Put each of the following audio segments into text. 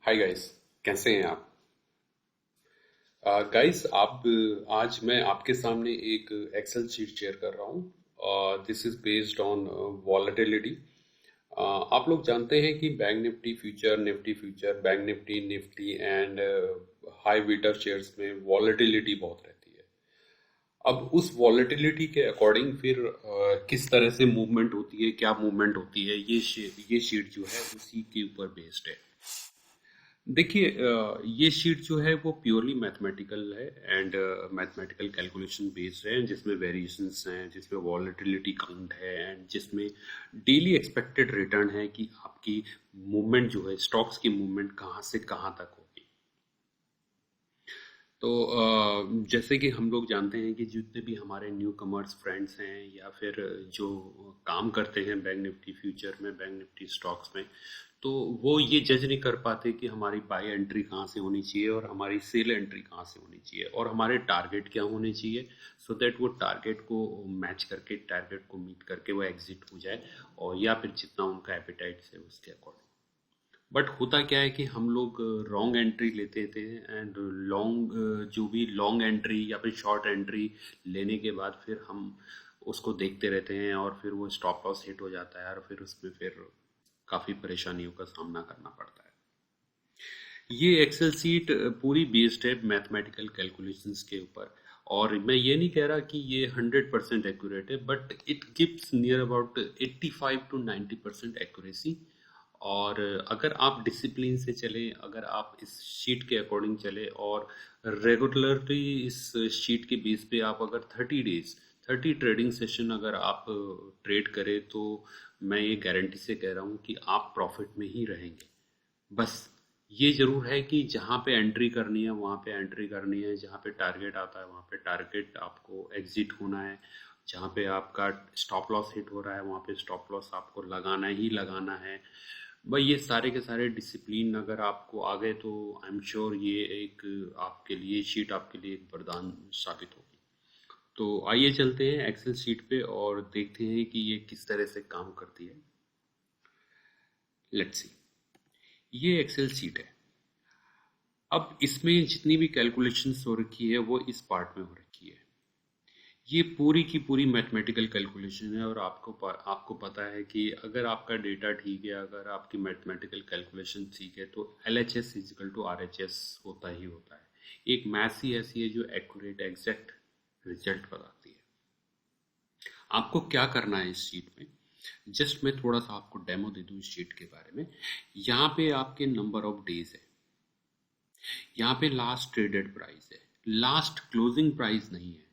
Hi guys, कैसे हैं आप? गाइस आप आज मैं आपके सामने एक एक्सेल शीट शेयर कर रहा हूँ। This is based on volatility. आप लोग जानते हैं कि bank Nifty future, bank Nifty Nifty and high beta shares में वॉलेटिलिटी बहुत रहती है। अब उस वॉलेटिलिटी के अकॉर्डिंग फिर किस तरह से मूवमेंट होती है, क्या मूवमेंट होती है, ये शीट जो है उसी के ऊपर बेस्ड है। देखिए, ये शीट जो है वो प्योरली मैथमेटिकल है एंड मैथमेटिकल कैलकुलेशन बेस्ड है, जिसमें वेरिएशंस हैं, जिसमें वॉलेटिलिटी काउंट है एंड जिसमें डेली एक्सपेक्टेड रिटर्न है कि आपकी मूवमेंट जो है, स्टॉक्स की मूवमेंट कहाँ से कहाँ तक होगी। तो जैसे कि हम लोग जानते हैं कि जितने भी हमारे न्यू कमर्स फ्रेंड्स हैं या फिर जो काम करते हैं बैंक निफ्टी फ्यूचर में, बैंक निफ्टी स्टॉक्स में, तो वो ये जज नहीं कर पाते कि हमारी बाय एंट्री कहाँ से होनी चाहिए और हमारी सेल एंट्री कहाँ से होनी चाहिए और हमारे टारगेट क्या होने चाहिए, सो दैट वो टारगेट को मैच करके, टारगेट को मीट करके वो एग्जिट हो जाए, और या फिर जितना उनका एपेटाइट है उसके अकॉर्डिंग। बट होता क्या है कि हम लोग रॉन्ग एंट्री लेते थे एंड लॉन्ग, जो भी लॉन्ग एंट्री या फिर शॉर्ट एंट्री लेने के बाद फिर हम उसको देखते रहते हैं और फिर वो स्टॉप लॉस हिट हो जाता है और फिर उसमें फिर काफ़ी परेशानियों का सामना करना पड़ता है। ये एक्सेल सीट पूरी बेस्ड है मैथमेटिकल कैलकुलेशंस के ऊपर। और मैं ये नहीं कह रहा कि ये 100% एक्यूरेट है, but it gives near about 85 to 90% accuracy. और अगर आप डिसिप्लिन से चले, अगर आप इस शीट के अकॉर्डिंग चले और रेगुलरली इस शीट के बेस पे आप अगर 30 डेज, 30 ट्रेडिंग सेशन अगर आप ट्रेड करें, तो मैं ये गारंटी से कह रहा हूँ कि आप प्रॉफिट में ही रहेंगे। बस ये ज़रूर है कि जहाँ पे एंट्री करनी है वहाँ पे एंट्री करनी है, जहाँ पे टारगेट आता है वहाँ पे टारगेट आपको एग्जिट होना है, जहाँ पे आपका स्टॉप लॉस हिट हो रहा है वहाँ पे स्टॉप लॉस आपको लगाना ही लगाना है। भाई ये सारे के सारे डिसिप्लिन अगर आपको आ गए तो आई एम श्योर ये एक आपके लिए शीट, आपके लिए एक वरदान साबित होगी। तो आइए चलते हैं एक्सेल शीट पे और देखते हैं कि ये किस तरह से काम करती है। Let's see. ये एक्सेल शीट है। अब इसमें जितनी भी कैलकुलेशंस हो रखी है वो इस पार्ट में हो रखी है। ये पूरी की पूरी मैथमेटिकल कैलकुलेशन है और आपको पता है कि अगर आपका डेटा ठीक है, अगर आपकी मैथमेटिकल कैलकुलेशन ठीक है, तो L H S equal to R H S होता ही होता है। एक मैथ्स ही ऐसी है जो एक्यूरेट एग्जैक्ट रिजल्ट बताती है। आपको क्या करना है इस शीट में, जस्ट मैं थोड़ा सा आपको डेमो दे दूं इस शीट के बारे में। यहाँ पे आपके नंबर ऑफ डेज है, यहाँ पे लास्ट ट्रेडेड प्राइस है, लास्ट क्लोजिंग प्राइस नहीं है।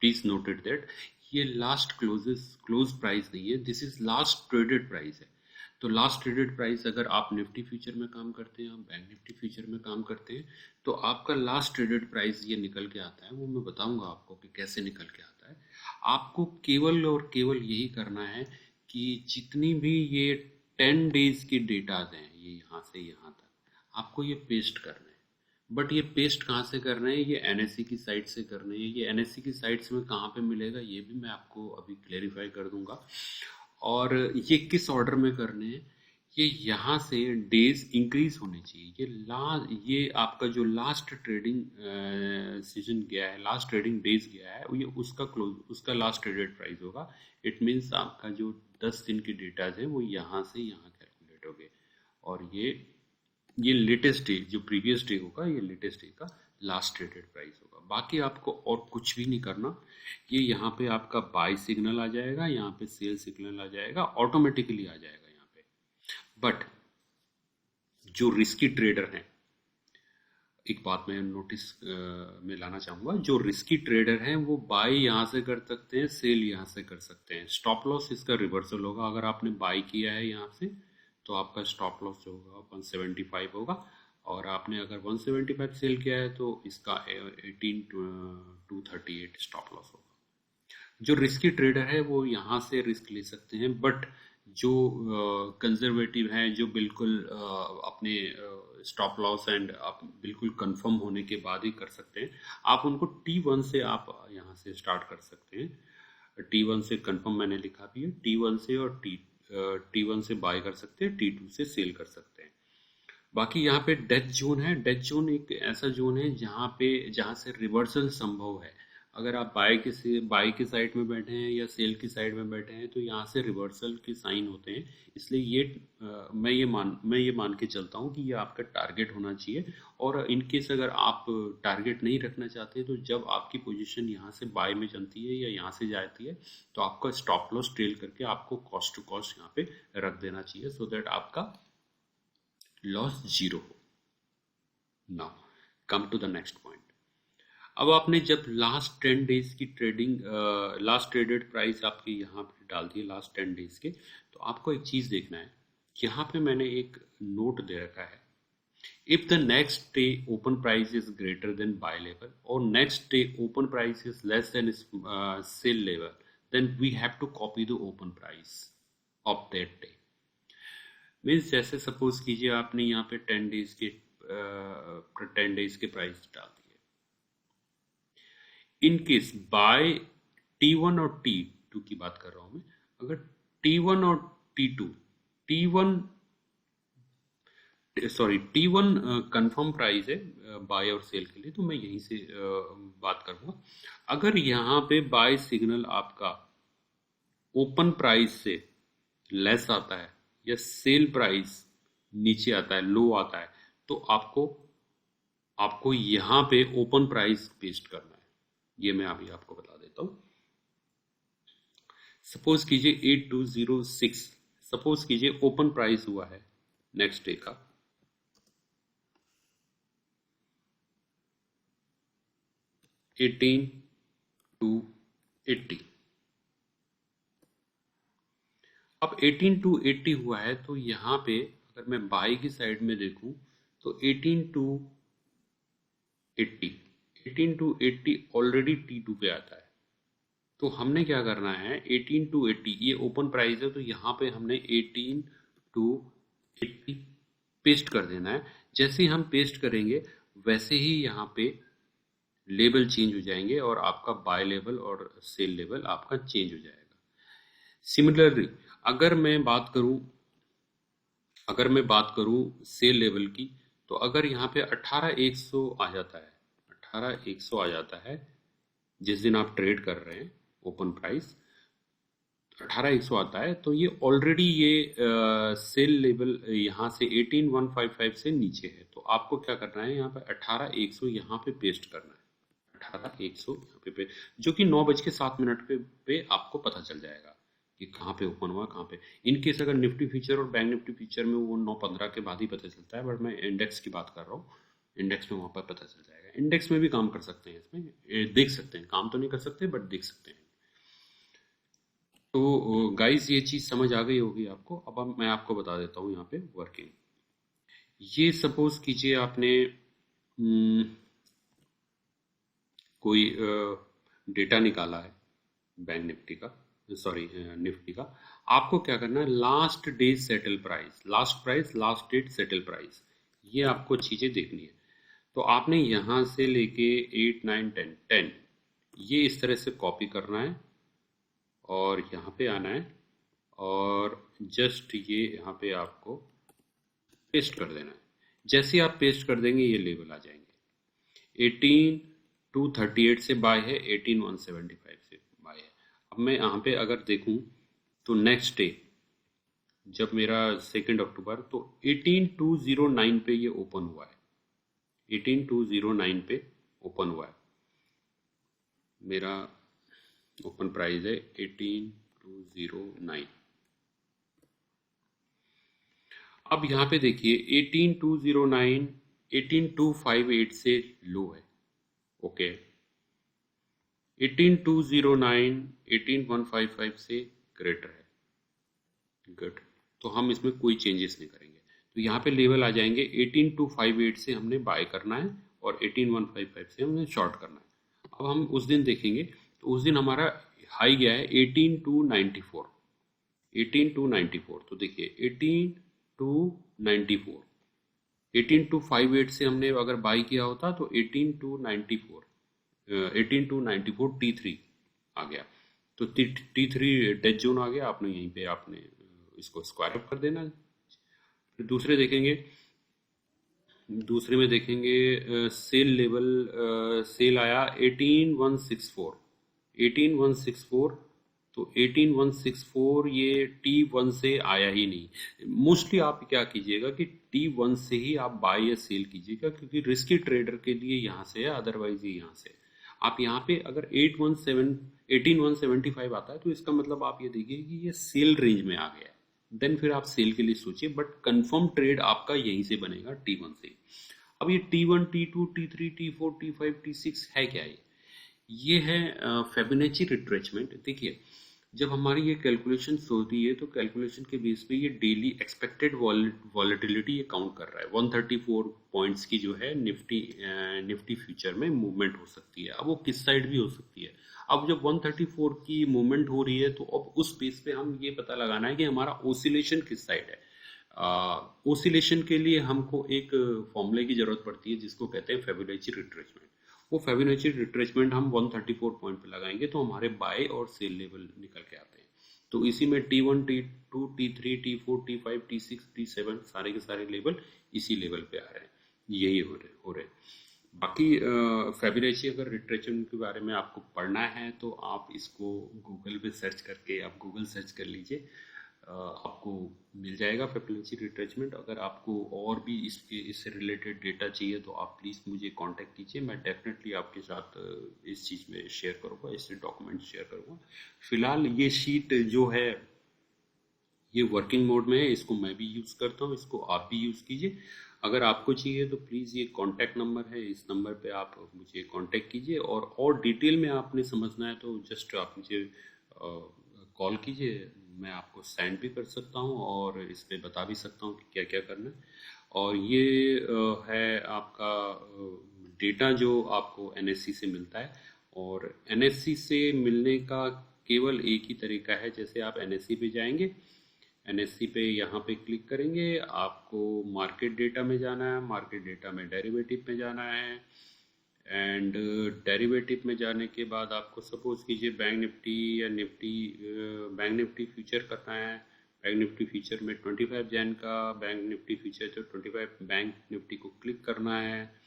प्लीज नोटेड दैट ये लास्ट क्लोज प्राइस नहीं है, this is last traded price है। तो लास्ट ट्रेडेड प्राइस, अगर आप निफ्टी फ्यूचर में काम करते हैं, आप बैंक निफ्टी फ्यूचर में काम करते हैं, तो आपका लास्ट ट्रेडेड प्राइस ये निकल के आता है। वो मैं बताऊंगा आपको कि कैसे निकल के आता है। आपको केवल और केवल यही करना है कि जितनी भी ये 10 डेज की डेटाज हैं, ये यहाँ से यहाँ तक आपको ये पेस्ट करना है। बट ये पेस्ट कहाँ से कर रहे हैं, ये एनएससी की साइट से कर रहे हैं। ये एनएससी की साइट्स में कहाँ पे मिलेगा ये भी मैं आपको अभी क्लेरिफाई कर दूंगा। और ये किस ऑर्डर में करने हैं, ये यहाँ से डेज इंक्रीज होने चाहिए। ये आपका जो लास्ट ट्रेडिंग सीजन गया है, लास्ट ट्रेडिंग डेज गया है, ये उसका लास्ट ट्रेडेड प्राइस होगा। इट मीन्स आपका जो 10 दिन की डेटाज है वो यहाँ से यहाँ कैलकुलेट हो गए। और ये लेटेस्ट डे, जो प्रीवियस डे होगा, ये लेटेस्ट डे का लास्ट ट्रेडेड प्राइस होगा। बाकी आपको और कुछ भी नहीं करना। ये यहाँ पे आपका बाय सिग्नल आ जाएगा, यहाँ पे सेल सिग्नल आ जाएगा, ऑटोमेटिकली आ जाएगा यहाँ पे। बट जो रिस्की ट्रेडर हैं, एक बात मैं नोटिस में लाना चाहूँगा, जो रिस्की ट्रेडर हैं वो बाय यहाँ से कर सकते हैं, सेल यहाँ से कर सकते हैं। स्टॉप लॉस इसका रिवर्सल होगा। अगर आपने बाय किया है यहाँ से, तो आपका स्टॉप लॉस जो होगा 175 होगा, और आपने अगर 175 सेल किया है तो इसका 18 to 38 स्टॉप लॉस होगा। जो रिस्की ट्रेडर है वो यहाँ से रिस्क ले सकते हैं, बट जो कंजर्वेटिव हैं, जो बिल्कुल अपने स्टॉप लॉस एंड आप बिल्कुल कंफर्म होने के बाद ही कर सकते हैं, आप उनको T1 से आप यहाँ से स्टार्ट कर सकते हैं। T1 से कंफर्म मैंने लिखा भी है, T1 से, और T1 से बाय कर सकते हैं, T2 से सेल कर सकते हैं। बाकी यहाँ पे डेथ जोन है। डेथ जोन एक ऐसा जोन है जहाँ से रिवर्सल संभव है। अगर आप बाय की साइड में बैठे हैं या सेल की साइड में बैठे हैं तो यहाँ से रिवर्सल के साइन होते हैं। इसलिए मैं ये मान के चलता हूँ कि ये आपका टारगेट होना चाहिए। और इन केस अगर आप टारगेट नहीं रखना चाहते तो जब आपकी पोजीशन यहाँ से बाय में चलती है या यहाँ से जाती है तो आपका स्टॉप लॉस ट्रेल करके आपको कॉस्ट टू कॉस्ट यहाँ पे रख देना चाहिए, सो दैट आपका लॉस जीरो हो। Now come to the next point. अब आपने जब लास्ट 10 डेज की ट्रेडिंग, लास्ट ट्रेडेड प्राइस आपकी यहाँ पे डाल दी है लास्ट 10 डेज के, तो आपको एक चीज़ देखना है। यहाँ पे मैंने एक नोट दे रखा है, if the next day open price is greater than buy level और next day open price is less than sell level, then we have to copy the open price of that day. Means जैसे suppose कीजिए आपने यहाँ पे 10 days के price डाल दिए। In case by T1 और T2 की बात कर रहा हूं मैं, अगर T1 और T2, T1 T1 confirm price है बाय और सेल के लिए, तो मैं यहीं से बात करूंगा। अगर यहाँ पे बाय सिग्नल आपका ओपन प्राइस से लेस आता है या सेल प्राइस नीचे आता है, लो आता है, तो आपको यहाँ पे ओपन प्राइस पेस्ट करना है। ये मैं अभी आपको बता देता हूँ। सपोज कीजिए 8206, सपोज कीजिए ओपन प्राइस हुआ है नेक्स्ट डे का 18,280। अब 18,280 हुआ है तो यहाँ पे अगर मैं बाई की साइड में देखूं तो 18,280 ऑलरेडी T2 पे आता है। तो हमने क्या करना है, 18,280 ये ओपन प्राइस है तो यहाँ पे हमने 18,280 पेस्ट कर देना है। जैसे ही हम पेस्ट करेंगे वैसे ही यहाँ पे लेवल चेंज हो जाएंगे और आपका बाय लेवल और सेल लेवल आपका चेंज हो जाएगा। सिमिलरली अगर मैं बात करूं सेल लेवल की, तो अगर यहाँ पे 18,100 आ जाता है, 18,100 आ जाता है जिस दिन आप ट्रेड कर रहे हैं, ओपन प्राइस 18,100 आता है, तो ये ऑलरेडी ये सेल लेवल यहाँ से 18,155 से नीचे है। तो आपको क्या करना है, यहाँ पे 18,100 यहाँ पे पेस्ट करना है, 18,100 यहाँ पे जो कि 9:07 पे आपको पता चल जाएगा कि कहाँ पे ओपन हुआ, कहाँ पे। इन केस अगर निफ्टी फ्यूचर और बैंक निफ्टी फ्यूचर में वो 9:15 के बाद ही पता चलता है, बट मैं इंडेक्स की बात कर रहा हूँ। इंडेक्स में वहाँ पर पता चल जाएगा। इंडेक्स में भी काम कर सकते हैं, इसमें देख सकते हैं, काम तो नहीं कर सकते बट देख सकते हैं। तो गाइस ये चीज़ समझ आ गई होगी आपको। अब मैं आपको बता देता हूँ यहाँ पे वर्किंग। ये सपोज कीजिए आपने कोई डेटा निकाला है बैंक निफ्टी का, सॉरी निफ्टी का। आपको क्या करना है, last day settle price, last price, last date settle price, ये आपको चीज़ें देखनी है। तो आपने यहाँ से लेके 8, 9, 10 ये इस तरह से कॉपी करना है और यहाँ पे आना है और जस्ट ये यहाँ पे आपको पेस्ट कर देना है। जैसे आप पेस्ट कर देंगे ये लेवल आ जाएंगे। 18,238 से बाय है, 18,175 से बाय है। अब मैं यहाँ पे अगर देखूँ तो नेक्स्ट डे जब मेरा 2 अक्टूबर, तो 18,209 पे ये ओपन हुआ है, 18,209 पे ओपन हुआ है। मेरा ओपन प्राइस है 18,209। अब यहाँ पे देखिए 18,209 18,258 से लो है, ओके। 18,209 18,155 से ग्रेटर है, गुड। तो हम इसमें कोई चेंजेस नहीं करेंगे। तो यहाँ पे लेवल आ जाएंगे 18,258 से हमने बाय करना है और 18,155 से हमने शॉर्ट करना है। अब हम उस दिन देखेंगे तो उस दिन हमारा हाई गया है 18,294, 18,294। तो देखिए 18,294, 18,258 से हमने अगर बाई किया होता तो 18,294, 18,294 T3 आ गया। तो T3 डेथ जोन आ गया। आपने यहीं पे आपने इसको स्क्वायर अप कर देना। फिर दूसरे देखेंगे दूसरे में देखेंगे सेल लेवल, सेल आया 18164, 18164। तो 18164 ये T1 से आया ही नहीं। मोस्टली आप क्या कीजिएगा कि T1 से ही आप बाय या सेल कीजिएगा, क्योंकि रिस्की ट्रेडर के लिए यहाँ से है, अदरवाइज ये यहाँ से है। आप यहाँ पे अगर 18175 आता है तो इसका मतलब आप ये देखिए कि ये सेल रेंज में आ गया है। देन फिर आप सेल के लिए सोचिए, बट कंफर्म ट्रेड आपका यहीं से बनेगा, T1 से। अब ये T1, T2, T3, T4, T5, T6 है क्या? ये है फेबोनाची रिट्रेसमेंट। देखिए, जब हमारी ये कैलकुलेशन होती है तो कैलकुलेशन के बेस पे ये डेली एक्सपेक्टेड वॉलेटिलिटी ये काउंट कर रहा है। 134 पॉइंट्स की जो है निफ्टी फ्यूचर में मूवमेंट हो सकती है। अब वो किस साइड भी हो सकती है। अब जब 134 की मूवमेंट हो रही है तो अब उस बेस पे हम ये पता लगाना है कि हमारा ओसिलेशन किस साइड है। ओसिलेशन के लिए हमको एक फॉर्मूले की जरूरत पड़ती है जिसको कहते हैं फेबोनाची रिट्रेसमेंट। वो फेबोनाची रिट्रेसमेंट हम 134 पॉइंट पे लगाएंगे तो हमारे बाय और सेल लेवल निकल के आते हैं। तो इसी में T1, T2, T3, T4, T5, T6, T7 सारे के सारे लेवल इसी लेवल पे आ रहे हैं, यही हो रहे हैं। बाकी फेबोनाची अगर रिट्रेसमेंट के बारे में आपको पढ़ना है तो आप इसको गूगल पे सर्च करके, आप गूगल सर्च कर लीजिए, आपको मिल जाएगा फेबोनाची रिट्रेसमेंट। अगर आपको और भी इससे रिलेटेड डेटा चाहिए तो आप प्लीज़ मुझे कांटेक्ट कीजिए, मैं डेफिनेटली आपके साथ इस चीज़ में शेयर करूँगा, इससे डॉक्यूमेंट शेयर करूँगा। फिलहाल ये शीट जो है ये वर्किंग मोड में है, इसको मैं भी यूज़ करता हूँ, इसको आप भी यूज़ कीजिए। अगर आपको चाहिए तो प्लीज़ ये कॉन्टैक्ट नंबर है, इस नंबर पे आप मुझे कॉन्टैक्ट कीजिए। और डिटेल में आपने समझना है तो जस्ट आप मुझे कॉल कीजिए, मैं आपको सेंड भी कर सकता हूँ और इस पे बता भी सकता हूँ कि क्या क्या करना है। और ये है आपका डेटा जो आपको एनएससी से मिलता है। और एनएससी से मिलने का केवल एक ही तरीका है, जैसे आप एनएससी पे जाएंगे, एनएससी पे यहाँ पे क्लिक करेंगे, आपको मार्केट डेटा में जाना है, मार्केट डेटा में डेरिवेटिव में जाना है। एंड डेरिवेटिव में जाने के बाद आपको सपोज कीजिए बैंक निफ्टी या निफ्टी, बैंक निफ्टी फ्यूचर करना है। बैंक निफ्टी फ्यूचर में 25 जैन का बैंक निफ्टी फ्यूचर, तो 25 बैंक निफ्टी को क्लिक करना है।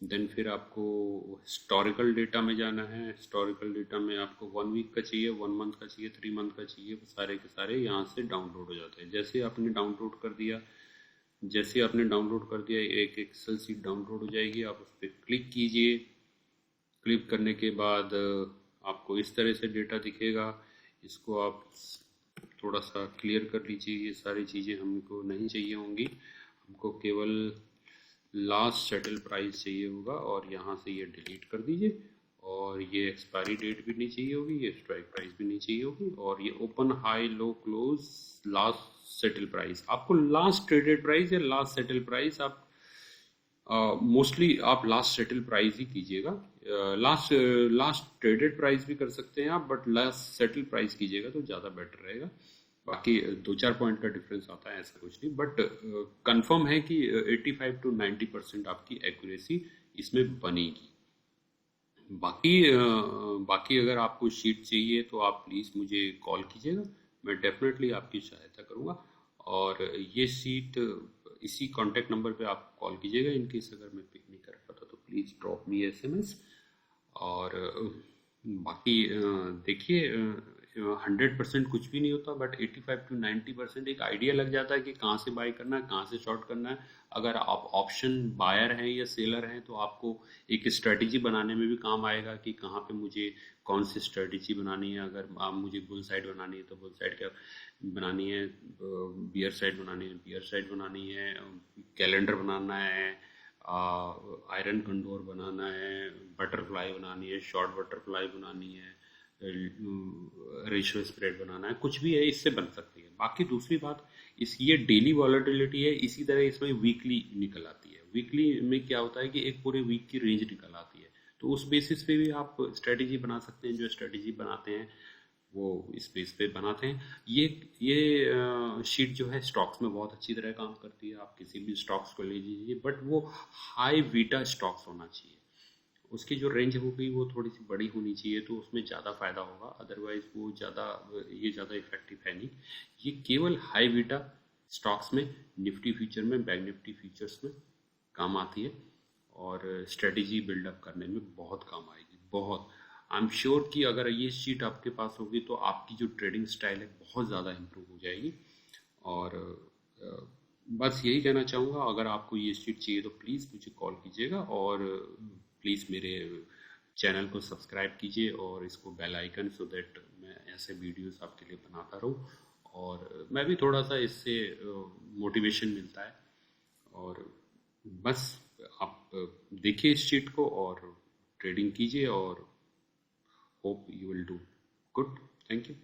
देन फिर आपको हिस्टोरिकल डेटा में जाना है। हिस्टोरिकल डेटा में आपको 1 वीक का चाहिए, 1 मंथ का चाहिए, 3 मंथ का चाहिए, वो सारे के सारे यहाँ से डाउनलोड हो जाते हैं। जैसे आपने डाउनलोड कर दिया, जैसे आपने डाउनलोड कर दिया एक एक्सेल सीट डाउनलोड हो जाएगी। आप उस पर क्लिक कीजिए। क्लिक करने के बाद आपको इस तरह से डेटा दिखेगा। इसको आप थोड़ा सा क्लियर कर लीजिए, ये सारी चीज़ें हमको नहीं चाहिए होंगी, हमको केवल लास्ट सेटल प्राइस चाहिए होगा। और यहाँ से ये डिलीट कर दीजिए। और ये एक्सपायरी डेट भी नहीं चाहिए होगी, ये स्ट्राइक प्राइस भी नहीं चाहिए होगी। और ये open high low close last settle price, आपको लास्ट ट्रेडेड प्राइस या लास्ट सेटल प्राइस, आप मोस्टली आप लास्ट सेटल प्राइस ही कीजिएगा। लास्ट लास्ट ट्रेडेड प्राइस भी कर सकते हैं आप, बट लास्ट सेटल प्राइस कीजिएगा तो ज़्यादा बेटर रहेगा। बाकी 2-4 पॉइंट का डिफरेंस आता है, ऐसा कुछ नहीं, बट कंफर्म है कि 85 to 90% आपकी एक्यूरेसी इसमें बनेगी। बाकी अगर आपको शीट चाहिए तो आप प्लीज़ मुझे कॉल कीजिएगा, मैं डेफिनेटली आपकी सहायता करूँगा। और ये शीट इसी कांटेक्ट नंबर पे आप कॉल कीजिएगा। इनकेस अगर मैं पिक नहीं कर पाता तो प्लीज़ ड्रॉप मी एसएमएस। और बाकी देखिए, 100% कुछ भी नहीं होता, बट 85 to 90% एक आइडिया लग जाता है कि कहाँ से बाय करना है, कहाँ से शॉर्ट करना है। अगर आप ऑप्शन बायर हैं या सेलर हैं तो आपको एक स्ट्रेटजी बनाने में भी काम आएगा कि कहाँ पे मुझे कौन सी स्ट्रेटजी बनानी है। अगर आप मुझे बुल साइड बनानी है तो बुल साइड क्या बनानी है, बियर साइड बनानी है बियर साइड बनानी है, कैलेंडर बनाना है, आयरन कंडोर बनाना है, बटरफ्लाई बनानी है, शॉर्ट बटरफ्लाई बनानी है, रेशियो स्प्रेड बनाना है, कुछ भी है इससे बन सकती है। बाकी दूसरी बात, इस ये डेली वॉलेटिलिटी है, इसी तरह इसमें वीकली निकल आती है। वीकली में क्या होता है कि एक पूरे वीक की रेंज निकल आती है, तो उस बेसिस पे भी आप स्ट्रेटेजी बना सकते हैं। जो स्ट्रेटेजी बनाते हैं वो इस बेस पे बनाते हैं। ये शीट जो है स्टॉक्स में बहुत अच्छी तरह काम करती है। आप किसी भी स्टॉक्स को ले लीजिए, बट वो हाई वीटा स्टॉक्स होना चाहिए। उसकी जो रेंज होगी वो थोड़ी सी बड़ी होनी चाहिए, तो उसमें ज़्यादा फायदा होगा। अदरवाइज वो ज़्यादा इफेक्टिव है नहीं। ये केवल हाई वीटा स्टॉक्स में, निफ्टी फ्यूचर में, बैंक निफ्टी फ्यूचर्स में काम आती है और स्ट्रेटेजी बिल्डअप करने में बहुत काम आएगी, बहुत। आई एम श्योर कि अगर ये शीट आपके पास होगी तो आपकी जो ट्रेडिंग स्टाइल है बहुत ज़्यादा इम्प्रूव हो जाएगी। और बस यही कहना चाहूँगा, अगर आपको ये शीट चाहिए तो प्लीज़ मुझे कॉल कीजिएगा और प्लीज़ मेरे चैनल को सब्सक्राइब कीजिए और इसको बेल आइकन, सो दैट मैं ऐसे वीडियोस आपके लिए बनाता रहूँ और मैं भी थोड़ा सा इससे मोटिवेशन मिलता है। और बस आप देखिए इस शीट को और ट्रेडिंग कीजिए और hope you will do good. Thank you.